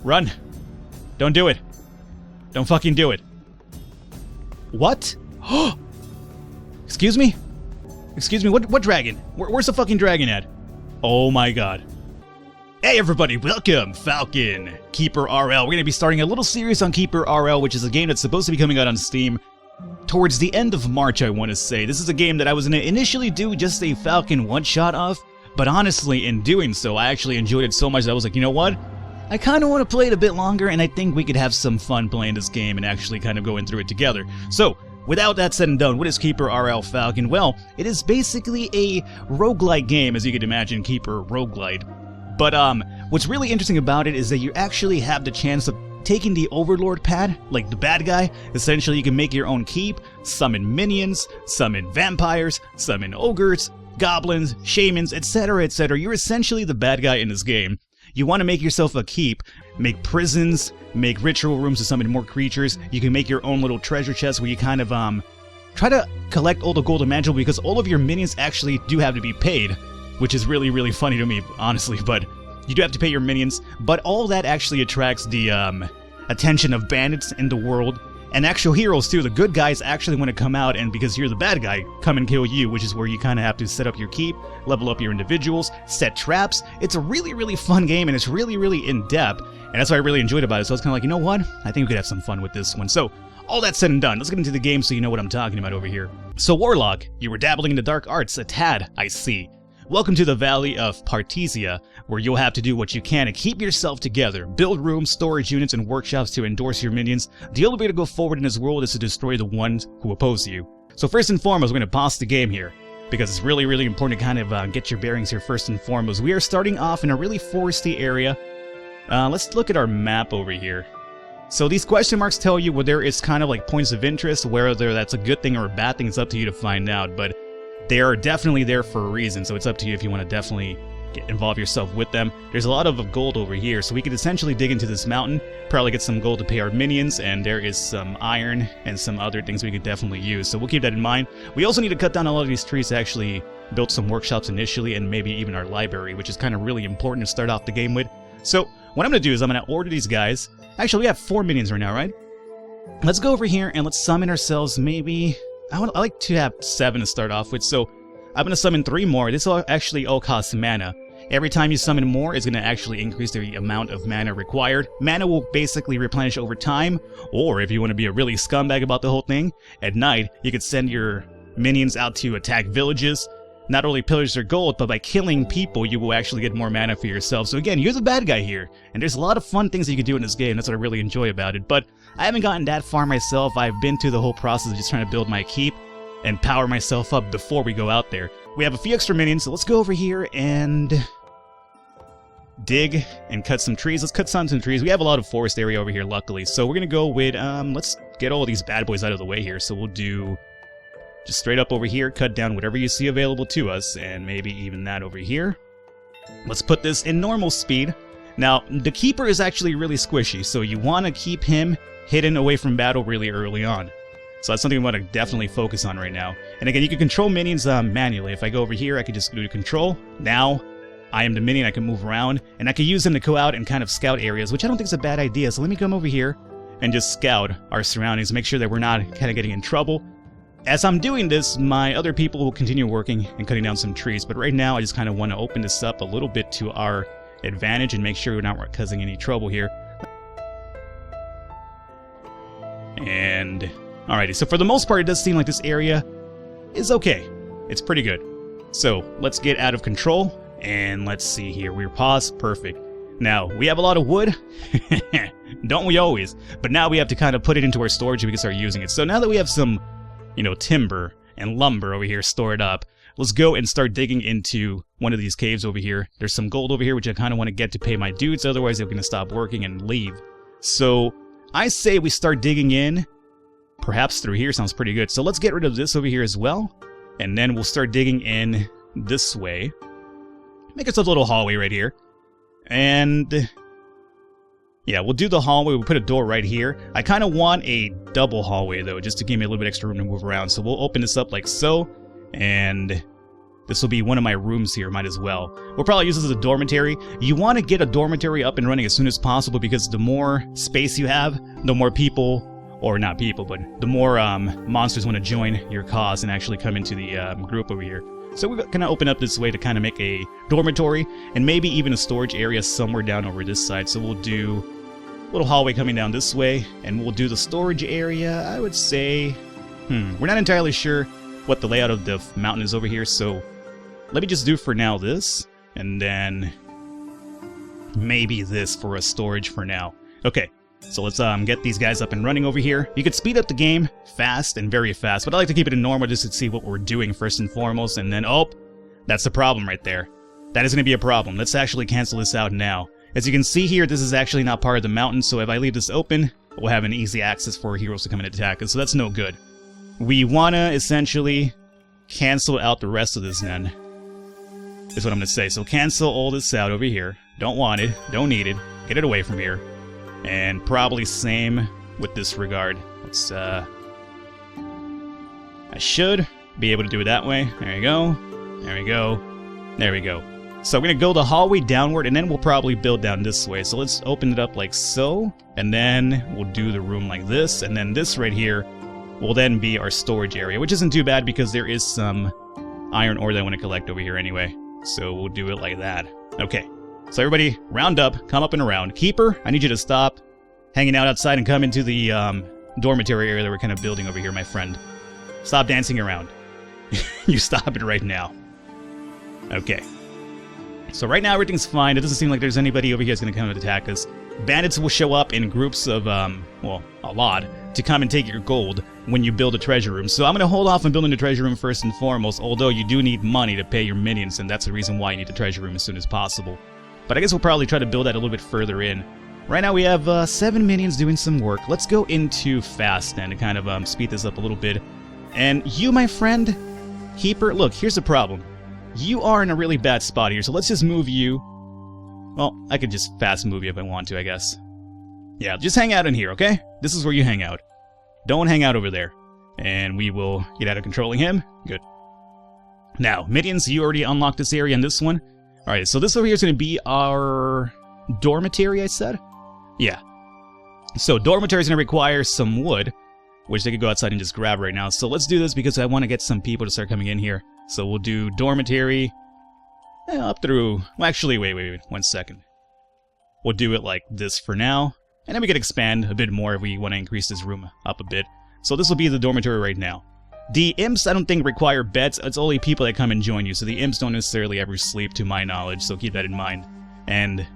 Run. Don't do it. Don't fucking do it. What? Excuse me? Excuse me, what dragon? Where's the fucking dragon at? Oh my god. Hey everybody, welcome, Falcon, KeeperRL. We're going to be starting a little series on KeeperRL, which is a game that's supposed to be coming out on Steam towards the end of March, I want to say. This is a game that I was going to initially do just a Falcon one-shot of, but honestly, in doing so, I actually enjoyed it so much that I was like, you know what? I kind of want to play it a bit longer, and I think we could have some fun playing this game and actually kind of going through it together. So, without that said and done, what is KeeperRL Falcon? Well, it is basically a roguelike game, as you could imagine, Keeper roguelite. But what's really interesting about it is that you actually have the chance of taking the Overlord pad, like the bad guy. Essentially, you can make your own keep, summon minions, summon vampires, summon ogres, goblins, shamans, etc., etc. You're essentially the bad guy in this game. You want to make yourself a keep, make prisons, make ritual rooms to summon more creatures. You can make your own little treasure chest where you kind of try to collect all the gold imaginable, because all of your minions actually do have to be paid, which is really, really funny to me, honestly, but you do have to pay your minions. But all that actually attracts the attention of bandits in the world, and actual heroes too. The good guys actually want to come out, and because you're the bad guy, come and kill you, which is where you kind of have to set up your keep, level up your individuals, set traps. It's a really, really fun game, and it's really, really in-depth, and that's what I really enjoyed about it. So I was kind of like, you know what? I think we could have some fun with this one. So, all that said and done, let's get into the game so you know what I'm talking about over here. So, Warlock, you were dabbling in the dark arts a tad, I see. Welcome to the Valley of Partizia, where you'll have to do what you can to keep yourself together, build rooms, storage units, and workshops to endorse your minions. The only way to go forward in this world is to destroy the ones who oppose you. So first and foremost, we're going to pause the game here, because it's really, really important to kind of get your bearings here first and foremost. We are starting off in a really foresty area. Let's look at our map over here. So these question marks tell you where there is kind of like points of interest, whether that's a good thing or a bad thing. It's up to you to find out, but they are definitely there for a reason, so it's up to you if you want to definitely involve yourself with them. There's a lot of gold over here, so we could essentially dig into this mountain, probably get some gold to pay our minions, and there is some iron and some other things we could definitely use, so we'll keep that in mind. We also need to cut down a lot of these trees to actually build some workshops initially, and maybe even our library, which is kind of really important to start off the game with. So what I'm going to do is I'm going to order these guys. Actually, we have 4 minions right now, right? Let's go over here and let's summon ourselves maybe... I like to have 7 to start off with, so I'm going to summon 3 more. This will actually all cost mana. Every time you summon more, it's going to actually increase the amount of mana required. Mana will basically replenish over time, or if you want to be a really scumbag about the whole thing, at night, you could send your minions out to attack villages. Not only pillage their gold, but by killing people, you will actually get more mana for yourself. So again, you're the bad guy here, and there's a lot of fun things that you can do in this game. That's what I really enjoy about it, but I haven't gotten that far myself. I've been through the whole process of just trying to build my keep and power myself up before we go out there. We have a few extra minions, so let's go over here and dig and cut some trees. Let's cut some trees. We have a lot of forest area over here, luckily. So we're going to go with, let's get all of these bad boys out of the way here. So we'll do just straight up over here, cut down whatever you see available to us, and maybe even that over here. Let's put this in normal speed. Now, the Keeper is actually really squishy, so you want to keep him hidden away from battle really early on. So that's something we want to definitely focus on right now. And again, you can control minions manually. If I go over here, I can just do control. Now, I am the minion, I can move around, and I can use them to go out and kind of scout areas, which I don't think is a bad idea. So let me come over here and just scout our surroundings, make sure that we're not kind of getting in trouble. As I'm doing this, my other people will continue working and cutting down some trees, but right now I just kind of want to open this up a little bit to our advantage and make sure we're not causing any trouble here. And alrighty, so for the most part, it does seem like this area is okay. It's pretty good. So let's get out of control, and let's see here. We're paused. Perfect. Now, we have a lot of wood. Don't we always? But now we have to kind of put it into our storage so we can start using it. So now that we have some, you know, timber and lumber over here stored up, let's go and start digging into one of these caves over here. There's some gold over here, which I kind of want to get to pay my dudes, otherwise they're going to stop working and leave. So I say we start digging in, perhaps through here. Sounds pretty good. So let's get rid of this over here as well, and then we'll start digging in this way. Make ourselves a little hallway right here. And yeah, we'll do the hallway. We'll put a door right here. I kind of want a double hallway, though, just to give me a little bit extra room to move around. So we'll open this up like so, and This will be one of my rooms here, might as well. We'll probably use this as a dormitory. You want to get a dormitory up and running as soon as possible because the more space you have, the more people, or not people, but the more monsters want to join your cause and actually come into the group over here. So we're going to open up this way to kind of make a dormitory and maybe even a storage area somewhere down over this side. So we'll do a little hallway coming down this way, and we'll do the storage area, I would say. We're not entirely sure what the layout of the mountain is over here, so let me just do for now this, and then maybe this for a storage for now. Okay, so let's get these guys up and running over here. You could speed up the game fast and very fast, but I like to keep it in normal just to see what we're doing first and foremost, and then, oh, that's the problem right there. That is going to be a problem. Let's actually cancel this out now. As you can see here, this is actually not part of the mountain, so if I leave this open, we'll have an easy access for heroes to come and attack us, so that's no good. We want to essentially cancel out the rest of this then, is what I'm going to say. So cancel all this out over here. Don't want it, don't need it, get it away from here. And probably same with this regard. Let's, I should be able to do it that way. There you go, there we go, there we go. So we're going to go the hallway downward, and then we'll probably build down this way. So let's open it up like so, and then we'll do the room like this, and then this right here will then be our storage area, which isn't too bad because there is some iron ore that I want to collect over here anyway. So we'll do it like that. Okay, so everybody round up, come up and around. Keeper, I need you to stop hanging out outside and come into the dormitory area that we're kind of building over here, my friend. Stop dancing around. You stop it right now. Okay. So right now everything's fine. It doesn't seem like there's anybody over here that's going to come and attack us. Bandits will show up in groups of, well, a lot, to come and take your gold when you build a treasure room. So I'm going to hold off on building the treasure room first and foremost, although you do need money to pay your minions, and that's the reason why you need the treasure room as soon as possible. But I guess we'll probably try to build that a little bit further in. Right now we have 7 minions doing some work. Let's go into fast then to kind of speed this up a little bit. And you, my friend, Keeper, look, here's the problem. You are in a really bad spot here, so let's just move you. Well, I could just fast move you if I want to, I guess. Yeah, just hang out in here, okay? This is where you hang out. Don't hang out over there. And we will get out of controlling him. Good. Now, minions, you already unlocked this area and this one. Alright, so this over here is going to be our dormitory, I said? Yeah. So, dormitory is going to require some wood, which they could go outside and just grab right now. So let's do this because I want to get some people to start coming in here. So we'll do dormitory up through... Well, actually, wait, 1 second. We'll do it like this for now. And then we can expand a bit more if we want to increase this room up a bit. So this will be the dormitory right now. The imps, I don't think, require beds. It's only people that come and join you. So the imps don't necessarily ever sleep, to my knowledge. So keep that in mind. And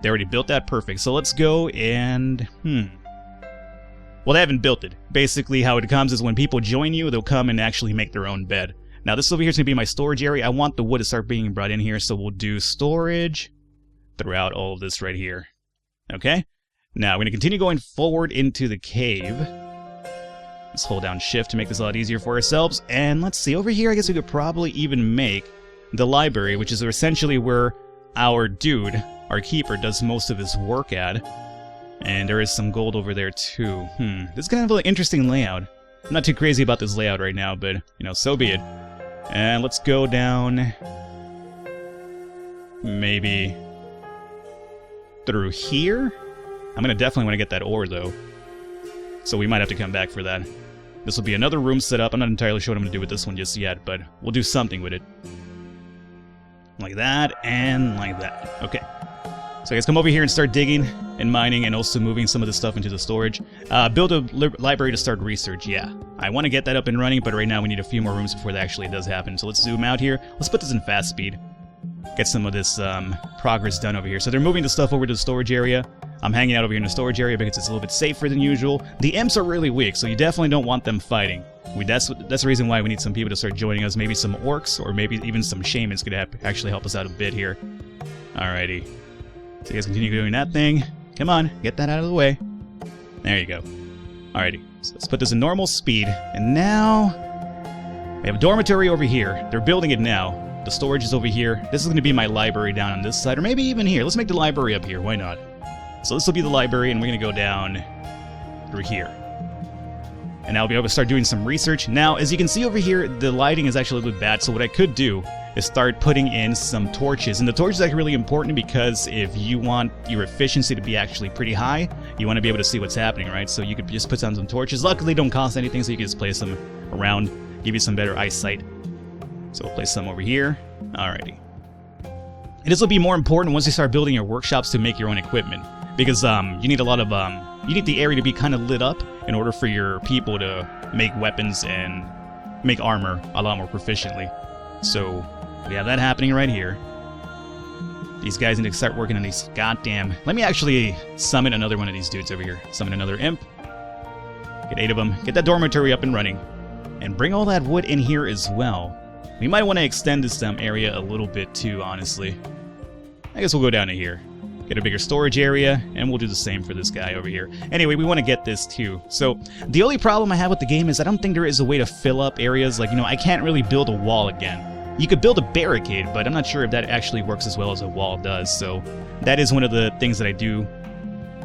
they already built that. Perfect. So let's go and... Well, they haven't built it. Basically, how it comes is when people join you, they'll come and actually make their own bed. Now, this over here is going to be my storage area. I want the wood to start being brought in here, so we'll do storage throughout all of this right here. Okay? Now, we're going to continue going forward into the cave. Let's hold down shift to make this a lot easier for ourselves. And let's see, over here, I guess we could probably even make the library, which is essentially where our dude, our keeper, does most of his work at. And there is some gold over there, too. This is kind of an interesting layout. I'm not too crazy about this layout right now, but, you know, so be it. And let's go down... maybe... through here? I'm gonna definitely want to get that ore, though. So we might have to come back for that. This will be another room set up. I'm not entirely sure what I'm gonna do with this one just yet, but we'll do something with it. Like that, and like that. Okay. So I guess come over here and start digging and mining and also moving some of this stuff into the storage. Build a library to start research, yeah. I want to get that up and running, but right now we need a few more rooms before that actually does happen. So let's zoom out here. Let's put this in fast speed. Get some of this progress done over here. So they're moving the stuff over to the storage area. I'm hanging out over here in the storage area because it's a little bit safer than usual. The imps are really weak, so you definitely don't want them fighting. That's the reason why we need some people to start joining us. Maybe some orcs, or maybe even some shamans could actually help us out a bit here. Alrighty. So you guys continue doing that thing. Come on, get that out of the way. There you go. Alrighty, so let's put this in normal speed. And now, we have a dormitory over here. They're building it now. The storage is over here. This is going to be my library down on this side, or maybe even here. Let's make the library up here, why not? So this will be the library, and we're going to go down through here. And I'll be able to start doing some research. Now, as you can see over here, the lighting is actually a little bit bad, so what I could do is start putting in some torches. And the torches are actually really important because if you want your efficiency to be actually pretty high, you want to be able to see what's happening, right? So you could just put down some torches. Luckily, they don't cost anything, so you can just place them around, give you some better eyesight. So we'll place some over here. Alrighty. And this will be more important once you start building your workshops to make your own equipment, because you need a lot of you need the area to be kind of lit up in order for your people to make weapons and make armor a lot more proficiently. So we have that happening right here. These guys need to start working on these goddamn... Let me actually summon another one of these dudes over here. Summon another imp. Get 8 of them. Get that dormitory up and running. And bring all that wood in here as well. We might want to extend this area a little bit too, honestly. I guess we'll go down to here. Get a bigger storage area, and we'll do the same for this guy over here. Anyway, we want to get this too. So, the only problem I have with the game is I don't think there is a way to fill up areas. Like, you know, I can't really build a wall again. You could build a barricade, but I'm not sure if that actually works as well as a wall does. So, that is one of the things that I do.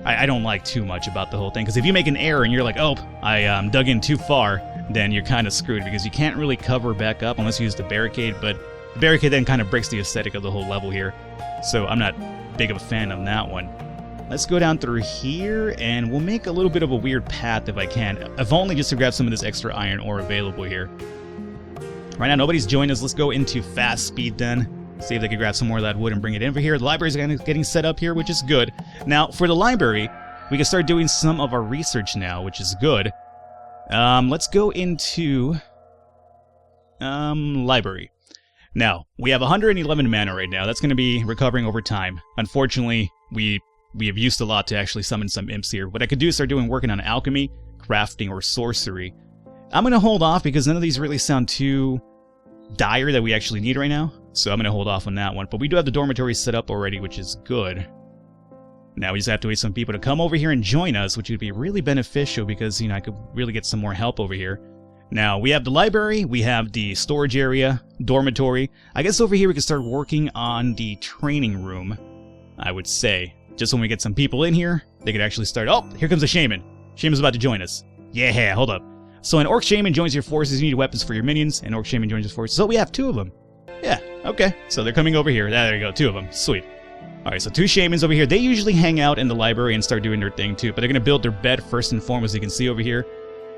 I don't like too much about the whole thing. Because if you make an error and you're like, oh, I dug in too far, then you're kind of screwed. Because you can't really cover back up unless you use the barricade. But the barricade then kind of breaks the aesthetic of the whole level here. So, I'm not big of a fan of that one. Let's go down through here, and we'll make a little bit of a weird path if I can. If only just to grab some of this extra iron ore available here. Right now, nobody's joined us. Let's go into fast speed then. See if they can grab some more of that wood and bring it in over here. The library's getting set up here, which is good. Now, for the library, we can start doing some of our research now, which is good. Let's go into library. Now, we have 111 mana right now. That's going to be recovering over time. Unfortunately, we have used a lot to actually summon some imps here. What I could do is start working on alchemy, crafting, or sorcery. I'm going to hold off because none of these really sound too dire that we actually need right now. So I'm going to hold off on that one. But we do have the dormitory set up already, which is good. Now we just have to wait for some people to come over here and join us, which would be really beneficial because, you know, I could really get some more help over here. Now, we have the library, we have the storage area, dormitory. I guess over here we can start working on the training room, I would say. Just when we get some people in here, they could actually start... Oh, here comes the shaman. Shaman's about to join us. Yeah, hold up. So an orc shaman joins your forces, you need weapons for your minions. An orc shaman joins your forces. So we have 2 of them. Yeah, okay. So they're coming over here. There you go, 2 of them. Sweet. Alright, so 2 shamans over here. They usually hang out in the library and start doing their thing too, but they're going to build their bed first and foremost, as you can see over here.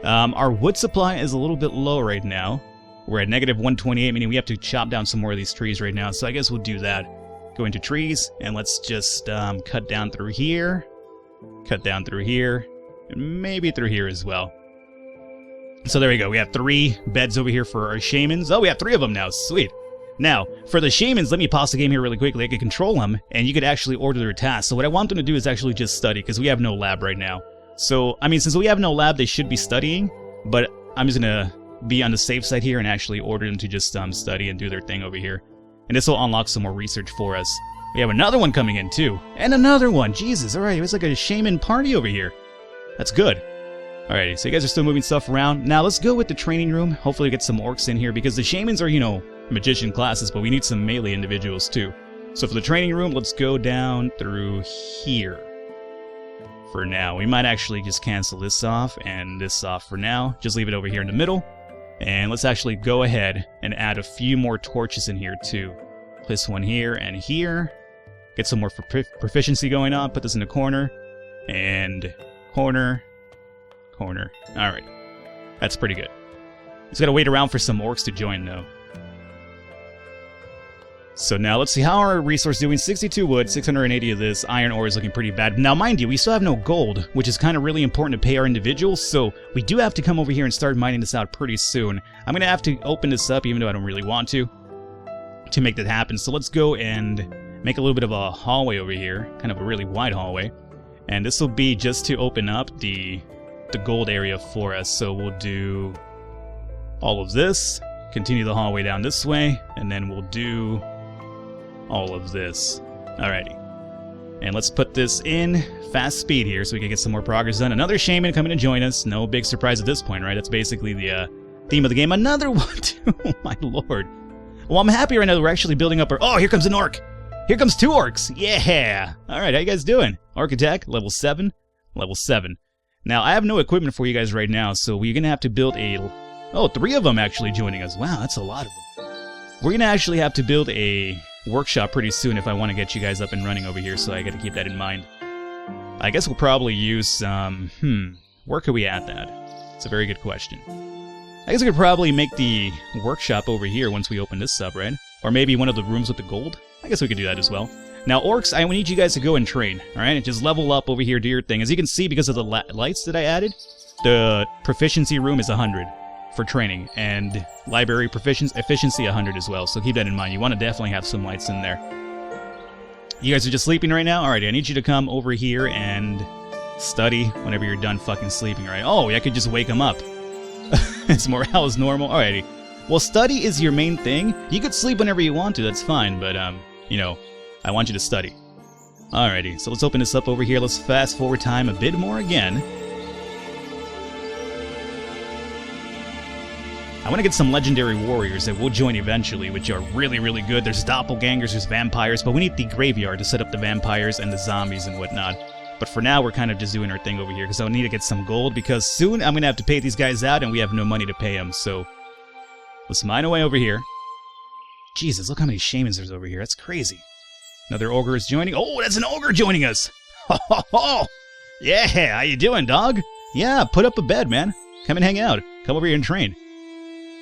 Our wood supply is a little bit low right now. We're at negative 128, meaning we have to chop down some more of these trees right now, so I guess we'll do that. Go into trees, and let's just cut down through here, and maybe through here as well. So there we go, we have 3 beds over here for our shamans. Oh, we have 3 of them now, sweet. Now, for the shamans, let me pause the game here really quickly. I can control them, and you could actually order their tasks. So what I want them to do is actually just study, because we have no lab right now. So, I mean, since we have no lab, they should be studying, but I'm just going to be on the safe side here and actually order them to just study and do their thing over here. And this will unlock some more research for us. We have another one coming in, too. And another one! Jesus, alright, it's like a shaman party over here. That's good. Alrighty, so you guys are still moving stuff around. Now, let's go with the training room. Hopefully we get some orcs in here, because the shamans are, you know, magician classes, but we need some melee individuals, too. So for the training room, let's go down through here. For now. We might actually just cancel this off and this off for now. Just leave it over here in the middle. And let's actually go ahead and add a few more torches in here too. Place one here and here. Get some more proficiency going on. Put this in the corner. And corner. Alright. That's pretty good. Just gotta wait around for some orcs to join though. So now let's see how our resource doing. 62 wood, 680 of this. Iron ore is looking pretty bad. Now mind you, we still have no gold, which is kind of really important to pay our individuals, so we do have to come over here and start mining this out pretty soon. I'm going to have to open this up, even though I don't really want to make that happen. So let's go and make a little bit of a hallway over here, kind of a really wide hallway. And this will be just to open up the gold area for us. So we'll do all of this, continue the hallway down this way, and then we'll do all of this. Alrighty. And let's put this in fast speed here so we can get some more progress done. Another shaman coming to join us. No big surprise at this point, right? That's basically the theme of the game. Another one too. Oh my lord. Well, I'm happy right now that we're actually building up our... Oh, here comes an orc. Here comes 2 orcs. Yeah. Alright, how you guys doing? Orc attack, level 7. Level 7. Now, I have no equipment for you guys right now, so we're going to have to build a... Oh, 3 of them actually joining us. Wow, that's a lot of them. We're going to actually have to build a workshop pretty soon if I want to get you guys up and running over here, so I got to keep that in mind. I guess we'll probably use some... where could we add that? It's a very good question. I guess we could probably make the workshop over here once we open this up, right? Or maybe one of the rooms with the gold? I guess we could do that as well. Now, orcs, I need you guys to go and train, alright? And just level up over here, do your thing. As you can see, because of the lights that I added, the proficiency room is 100 for training, and library efficiency 100 as well, so keep that in mind. You want to definitely have some lights in there. You guys are just sleeping right now? Alright, I need you to come over here and study whenever you're done fucking sleeping, right? Oh, I could just wake them up. His morale is normal. Alrighty. Well, study is your main thing. You could sleep whenever you want to, that's fine, but, you know, I want you to study. Alrighty, so let's open this up over here. Let's fast forward time a bit more again. I want to get some legendary warriors that will join eventually, which are really, really good. There's doppelgangers, there's vampires, but we need the graveyard to set up the vampires and the zombies and whatnot. But for now, we're kind of just doing our thing over here, because I need to get some gold, because soon I'm going to have to pay these guys out, and we have no money to pay them, so... Let's mine away over here. Jesus, look how many shamans there's over here. That's crazy. Another ogre is joining. Oh, that's an ogre joining us! Ho, ho, ho! Yeah, how you doing, dog? Yeah, put up a bed, man. Come and hang out. Come over here and train.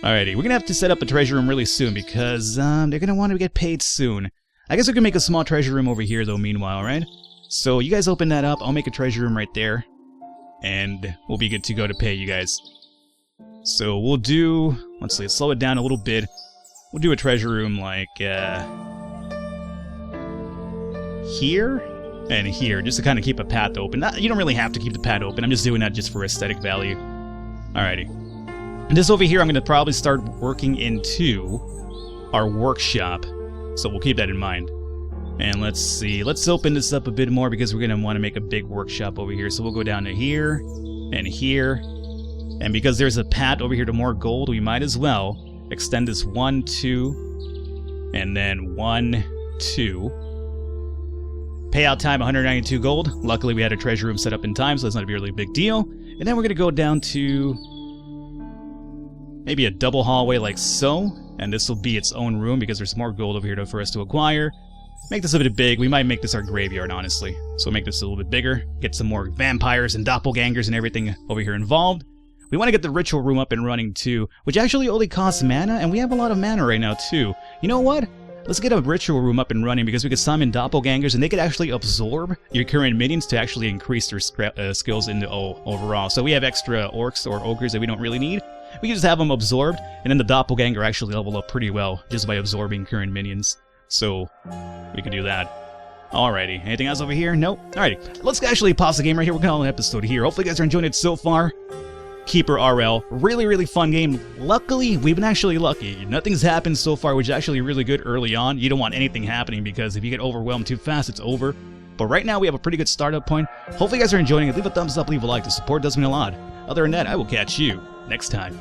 Alrighty, we're going to have to set up a treasure room really soon, because they're going to want to get paid soon. I guess we can make a small treasure room over here, though, meanwhile, right? So you guys open that up, I'll make a treasure room right there, and we'll be good to go to pay you guys. So we'll do, let's see, slow it down a little bit. We'll do a treasure room like here and here, just to kind of keep a path open. You don't really have to keep the path open, I'm just doing that just for aesthetic value. Alrighty. And this over here I'm going to probably start working into our workshop, so we'll keep that in mind. And let's see, let's open this up a bit more because we're going to want to make a big workshop over here. So we'll go down to here, and here. And because there's a path over here to more gold, we might as well extend this 1, 2, and then 1, 2. Payout time, 192 gold. Luckily we had a treasure room set up in time, so that's not a really big deal. And then we're going to go down to maybe a double hallway like so. And this will be its own room because there's more gold over here for us to acquire. Make this a bit big. We might make this our graveyard, honestly. So we'll make this a little bit bigger. Get some more vampires and doppelgangers and everything over here involved. We want to get the ritual room up and running too, which actually only costs mana, and we have a lot of mana right now too. You know what? Let's get a ritual room up and running because we could summon doppelgangers and they could actually absorb your current minions to actually increase their skills in the overall. So we have extra orcs or ogres that we don't really need. We can just have them absorbed, and then the doppelganger actually level up pretty well just by absorbing current minions. So we could do that. Alrighty, anything else over here? Nope. Alrighty, let's actually pause the game right here. We're calling an episode here. Hopefully you guys are enjoying it so far. KeeperRL, really, really fun game. Luckily, we've been actually lucky. Nothing's happened so far, which is actually really good early on. You don't want anything happening because if you get overwhelmed too fast, it's over. But right now, we have a pretty good startup point. Hopefully you guys are enjoying it. Leave a thumbs up, leave a like. The support does mean a lot. Other than that, I will catch you next time.